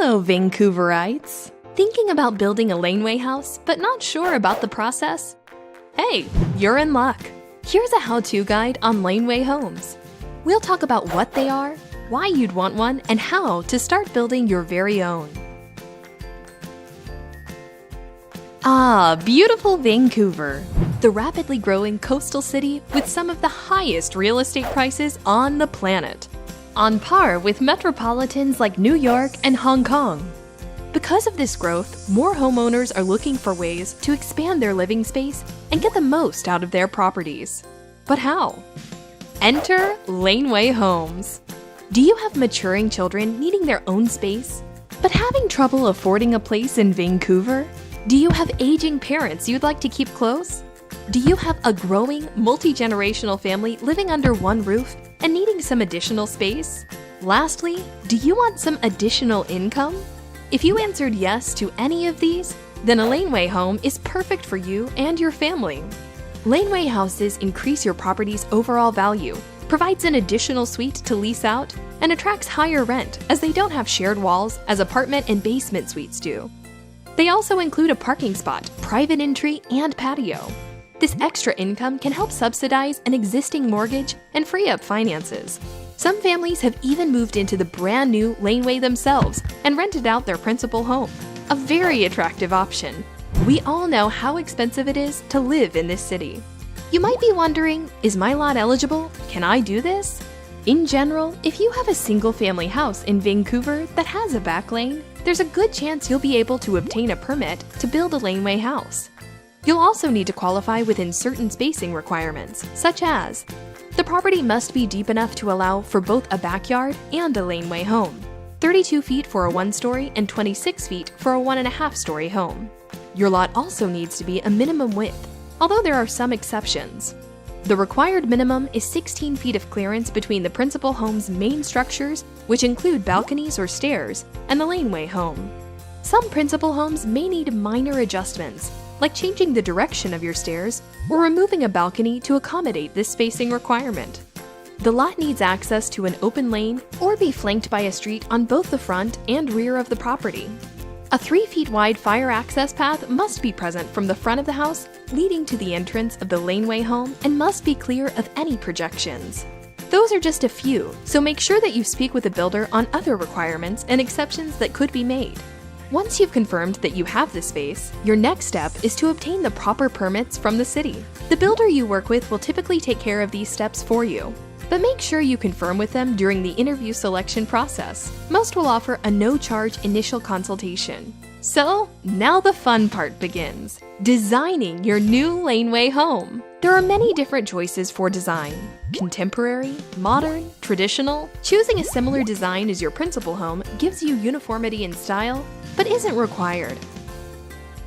Hello, Vancouverites! Thinking about building a laneway house, but not sure about the process? Hey, you're in luck! Here's a how-to guide on laneway homes. We'll talk about what they are, why you'd want one, and how to start building your very own. Ah, beautiful Vancouver! The rapidly growing coastal city with some of the highest real estate prices on the planet. On par with metropolitans like New York and Hong Kong. Because of this growth, more homeowners are looking for ways to expand their living space and get the most out of their properties. But how? Enter laneway homes. Do you have maturing children needing their own space, but having trouble affording a place in Vancouver? Do you have aging parents you'd like to keep close? Do you have a growing, multi-generational family living under one roof and needing some additional space? Lastly, do you want some additional income? If you answered yes to any of these, then a laneway home is perfect for you and your family. Laneway houses increase your property's overall value, provides an additional suite to lease out, and attracts higher rent as they don't have shared walls as apartment and basement suites do. They also include a parking spot, private entry, and patio. This extra income can help subsidize an existing mortgage and free up finances. Some families have even moved into the brand new laneway themselves and rented out their principal home. A very attractive option. We all know how expensive it is to live in this city. You might be wondering, is my lot eligible? Can I do this? In general, if you have a single-family house in Vancouver that has a back lane, there's a good chance you'll be able to obtain a permit to build a laneway house. You'll also need to qualify within certain spacing requirements, such as the property must be deep enough to allow for both a backyard and a laneway home, 32 feet for a one-story and 26 feet for a 1.5-story home. Your lot also needs to be a minimum width, although there are some exceptions. The required minimum is 16 feet of clearance between the principal home's main structures, which include balconies or stairs, and the laneway home. Some principal homes may need minor adjustments, like changing the direction of your stairs or removing a balcony to accommodate this spacing requirement. The lot needs access to an open lane or be flanked by a street on both the front and rear of the property. A 3 feet wide fire access path must be present from the front of the house, leading to the entrance of the laneway home, and must be clear of any projections. Those are just a few, so make sure that you speak with a builder on other requirements and exceptions that could be made. Once you've confirmed that you have the space, your next step is to obtain the proper permits from the city. The builder you work with will typically take care of these steps for you, but make sure you confirm with them during the interview selection process. Most will offer a no-charge initial consultation. So, now the fun part begins, designing your new laneway home. There are many different choices for design. Contemporary, modern, traditional. Choosing a similar design as your principal home gives you uniformity in style, but isn't required.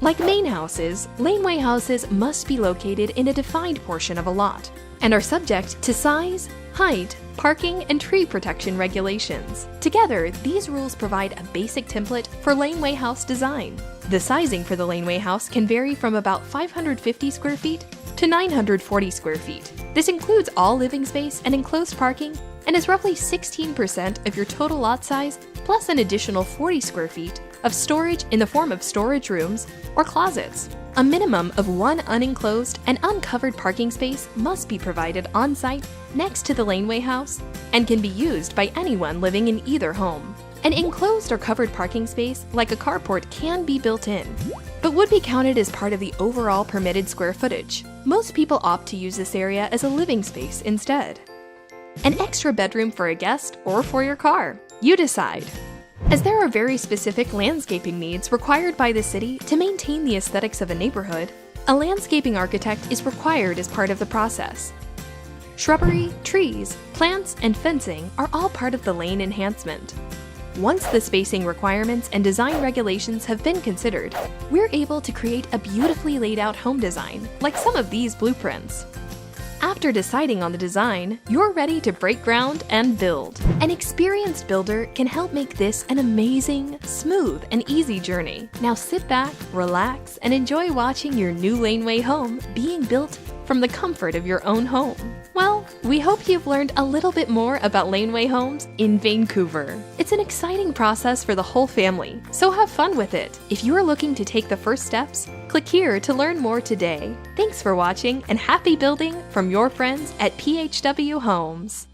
Like main houses, laneway houses must be located in a defined portion of a lot, and are subject to size, height, parking, and tree protection regulations. Together, these rules provide a basic template for laneway house design. The sizing for the laneway house can vary from about 550 square feet to 940 square feet. This includes all living space and enclosed parking, and is roughly 16% of your total lot size, plus an additional 40 square feet of storage in the form of storage rooms or closets. A minimum of one unenclosed and uncovered parking space must be provided on-site next to the laneway house and can be used by anyone living in either home. An enclosed or covered parking space, like a carport, can be built in, but would be counted as part of the overall permitted square footage. Most people opt to use this area as a living space instead. An extra bedroom for a guest or for your car. You decide. As there are very specific landscaping needs required by the city to maintain the aesthetics of a neighborhood, a landscaping architect is required as part of the process. Shrubbery, trees, plants, and fencing are all part of the lane enhancement. Once the spacing requirements and design regulations have been considered, we're able to create a beautifully laid out home design, like some of these blueprints. After deciding on the design, you're ready to break ground and build. An experienced builder can help make this an amazing, smooth, and easy journey. Now sit back, relax, and enjoy watching your new laneway home being built from the comfort of your own home. Well, We hope you've learned a little bit more about Laneway Homes in Vancouver. It's an exciting process for the whole family, so have fun with it. If you are looking to take the first steps, click here to learn more today. Thanks for watching and happy building from your friends at PHW Homes.